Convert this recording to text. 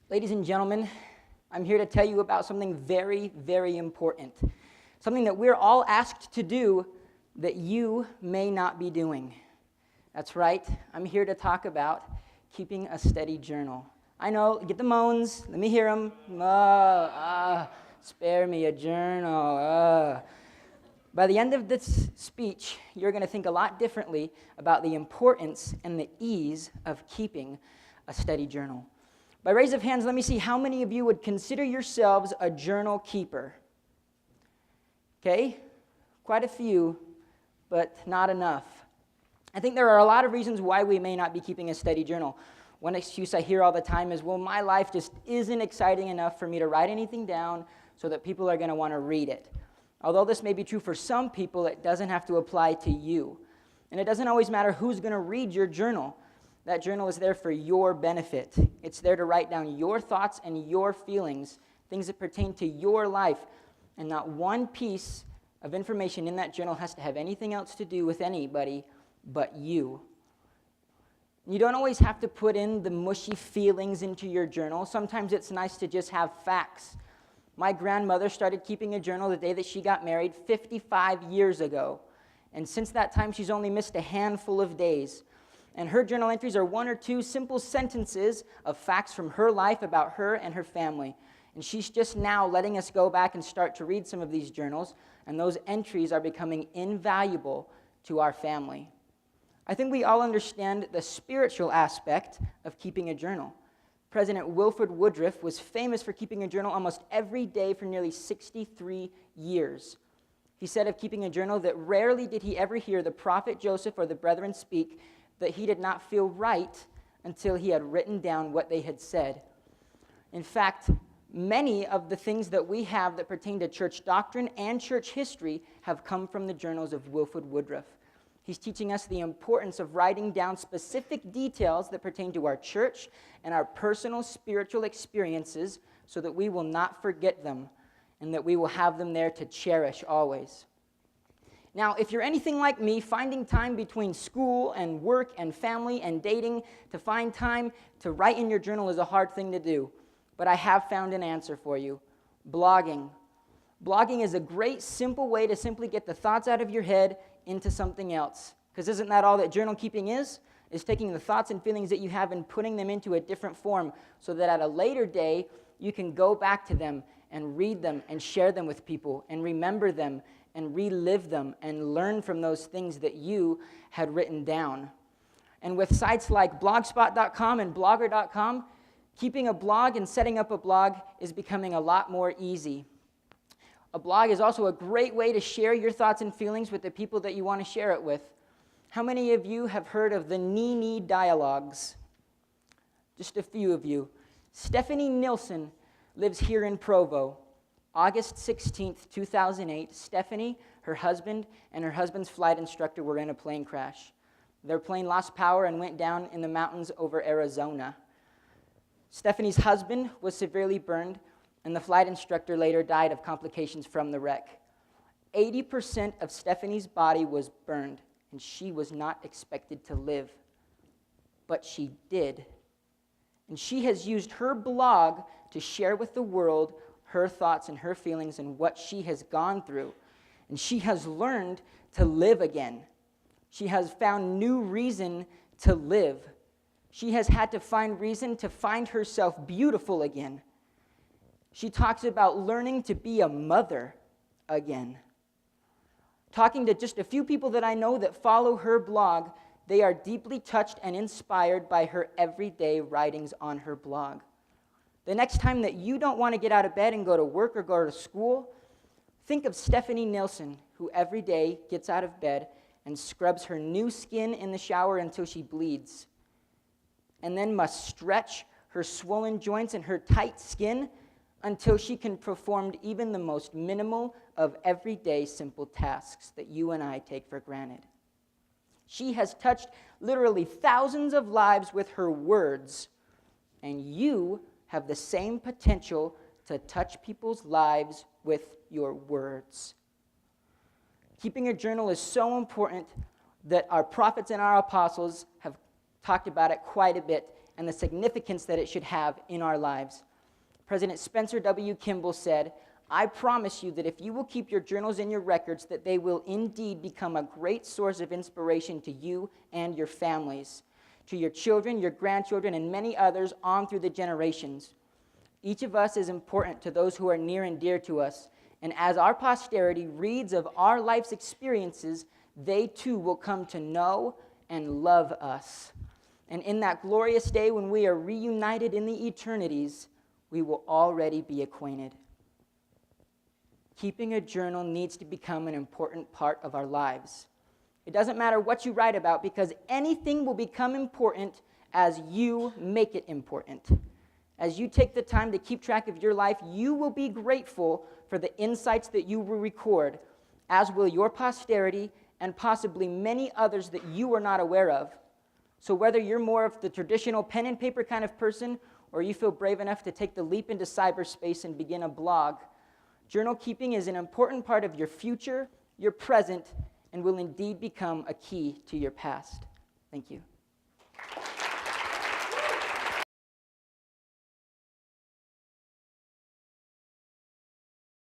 Ladies and gentlemen, I'm here to tell you about something very, very important. Something that we're all asked to do that you may not be doing. That's right, I'm here to talk about keeping a steady journal. I know, get the moans, let me hear them. Spare me a journal. By the end of this speech, you're going to think a lot differently about the importance and the ease of keeping a steady journal. By raise of hands, let me see how many of you would consider yourselves a journal keeper. Okay, quite a few, but not enough. I think there are a lot of reasons why we may not be keeping a steady journal. One excuse I hear all the time is, well, my life just isn't exciting enough for me to write anything down so that people are going to want to read it. Although this may be true for some people, it doesn't have to apply to you. And it doesn't always matter who's going to read your journal. That journal is there for your benefit. It's there to write down your thoughts and your feelings, things that pertain to your life. And not one piece of information in that journal has to have anything else to do with anybody but you. You don't always have to put in the mushy feelings into your journal. Sometimes it's nice to just have facts. My grandmother started keeping a journal the day that she got married 55 years ago. And since that time, she's only missed a handful of days. And her journal entries are one or two simple sentences of facts from her life about her and her family. And she's just now letting us go back and start to read some of these journals, and those entries are becoming invaluable to our family. I think we all understand the spiritual aspect of keeping a journal. President Wilford Woodruff was famous for keeping a journal almost every day for nearly 63 years. He said of keeping a journal that rarely did he ever hear the prophet Joseph or the brethren speak that he did not feel right until he had written down what they had said. In fact, many of the things that we have that pertain to church doctrine and church history have come from the journals of Wilford Woodruff. He's teaching us the importance of writing down specific details that pertain to our church and our personal spiritual experiences so that we will not forget them and that we will have them there to cherish always. Now, if you're anything like me, finding time between school and work and family and dating to find time to write in your journal is a hard thing to do. But I have found an answer for you. Blogging. Blogging is a great, simple way to simply get the thoughts out of your head into something else. Because isn't that all that journal keeping is? Is taking the thoughts and feelings that you have and putting them into a different form so that at a later day, you can go back to them and read them and share them with people and remember them and relive them and learn from those things that you had written down. And with sites like blogspot.com and blogger.com, keeping a blog and setting up a blog is becoming a lot more easy. A blog is also a great way to share your thoughts and feelings with the people that you want to share it with. How many of you have heard of the Nee dialogues? Just a few of you. Stephanie Nilsson lives here in Provo. August 16th, 2008, Stephanie, her husband, and her husband's flight instructor were in a plane crash. Their plane lost power and went down in the mountains over Arizona. Stephanie's husband was severely burned, and the flight instructor later died of complications from the wreck. 80% of Stephanie's body was burned, and she was not expected to live. But she did. And she has used her blog to share with the world her thoughts and her feelings and what she has gone through. And she has learned to live again. She has found new reason to live. She has had to find reason to find herself beautiful again. She talks about learning to be a mother again. Talking to just a few people that I know that follow her blog, they are deeply touched and inspired by her everyday writings on her blog. The next time that you don't want to get out of bed and go to work or go to school, think of Stephanie Nilsson, who every day gets out of bed and scrubs her new skin in the shower until she bleeds, and then must stretch her swollen joints and her tight skin until she can perform even the most minimal of everyday simple tasks that you and I take for granted. She has touched literally thousands of lives with her words, and you have the same potential to touch people's lives with your words. Keeping a journal is so important that our prophets and our apostles have talked about it quite a bit and the significance that it should have in our lives. President Spencer W. Kimball said, "I promise you that if you will keep your journals and your records, that they will indeed become a great source of inspiration to you and your families, to your children, your grandchildren, and many others on through the generations. Each of us is important to those who are near and dear to us, and as our posterity reads of our life's experiences, they too will come to know and love us. And in that glorious day when we are reunited in the eternities, we will already be acquainted." Keeping a journal needs to become an important part of our lives. It doesn't matter what you write about, because anything will become important as you make it important. As you take the time to keep track of your life, you will be grateful for the insights that you will record, as will your posterity and possibly many others that you are not aware of. So whether you're more of the traditional pen and paper kind of person, or you feel brave enough to take the leap into cyberspace and begin a blog, journal keeping is an important part of your future, your present, and will indeed become a key to your past. Thank you.